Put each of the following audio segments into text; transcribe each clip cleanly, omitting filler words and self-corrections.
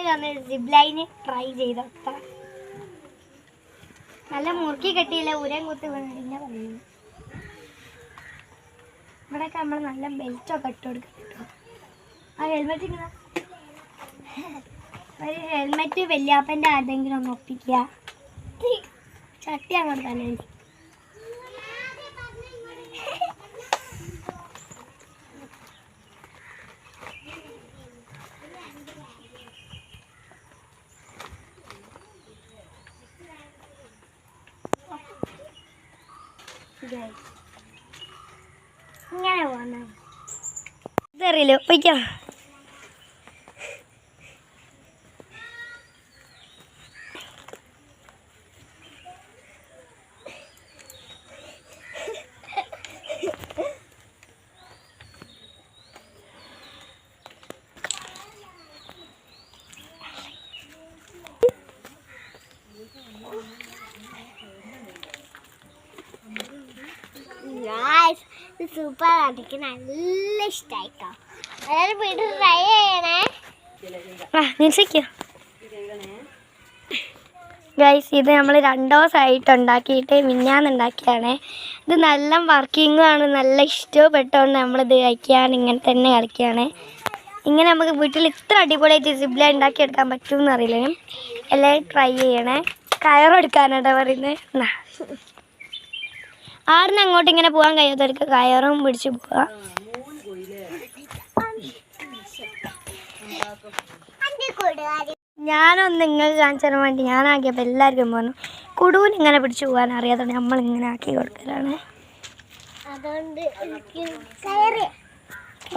ഒന്ന് zip line try ചെയ്തോക്കാം. നല്ല മുറുക്കി കെട്ടിയില്ല, ഉരം കുത്തി വീണില്ല പറയുന്നു. ഇവിടെയൊക്കെ നമ്മൾ നല്ല ബെൽറ്റൊക്കെ ഇട്ട് കൊടുക്കും കേട്ടോ. ആ ഹെൽമെറ്റ് ഇങ്ങനെ ഒരു ഹെൽമെറ്റ് വല്യാപ്പൻ്റെ ആരെങ്കിലും ഒന്ന് ഒപ്പിക്കുക. ചട്ടി അങ്ങോട്ട് തന്നെ ഇങ്ങനെ പോന്ന ഇതറിയില്ലോ പൊയ്ക്കോ. സൂപ്പർ ആണ്, എനിക്ക് നല്ല ഇഷ്ടമായിട്ടോ. അതായത് വീട്ടിൽ ട്രൈ ചെയ്യണേ. ഗൈസ്, ഇത് നമ്മൾ 2 ദിവസമായിട്ട് ഉണ്ടാക്കിയിട്ട് മിഞ്ഞാന്നുണ്ടാക്കിയാണ്. ഇത് നല്ല വർക്കിങ്ങും ആണ്, നല്ല ഇഷ്ടപ്പെട്ടോണ്ട് നമ്മളിത് കഴിക്കാൻ ഇങ്ങനെ തന്നെ കളിക്കുകയാണ്. ഇങ്ങനെ നമുക്ക് വീട്ടിൽ ഇത്ര അടിപൊളിയായിട്ട് സിബില ഉണ്ടാക്കിയെടുക്കാൻ പറ്റുമെന്ന് അറിയില്ല. എല്ലാവരും ട്രൈ ചെയ്യണേ. കയറെടുക്കാനാട്ടോ പറയുന്നത്. ആടുന്ന് അങ്ങോട്ട് ഇങ്ങനെ പോകാൻ കഴിയാത്തവർക്ക് കയറും പിടിച്ച് പോവാം. ഞാനൊന്ന് നിങ്ങൾക്ക് കാണിച്ചു തരാൻ വേണ്ടി ഞാനാക്കിയപ്പോൾ എല്ലാവർക്കും പറഞ്ഞു കുടുവിന് ഇങ്ങനെ പിടിച്ചു പോകാൻ അറിയാത്തതുകൊണ്ട് നമ്മളിങ്ങനെ ആക്കി കൊടുക്കലാണ്.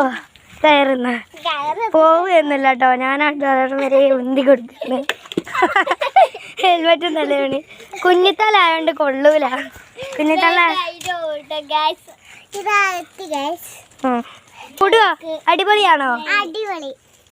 ഓ കയറുന്ന പോവുകയെന്നില്ല കേട്ടോ, ഞാനായിട്ട് വരെ ഉന്തി കൊടുക്കുന്നത്. ഹെൽമെറ്റും നല്ലതാണ്. കുഞ്ഞിത്തലായോണ്ട് കൊള്ളൂല. കുഞ്ഞിത്തല കുടുവോ? അടിപൊളിയാണോ? അടിപൊളി.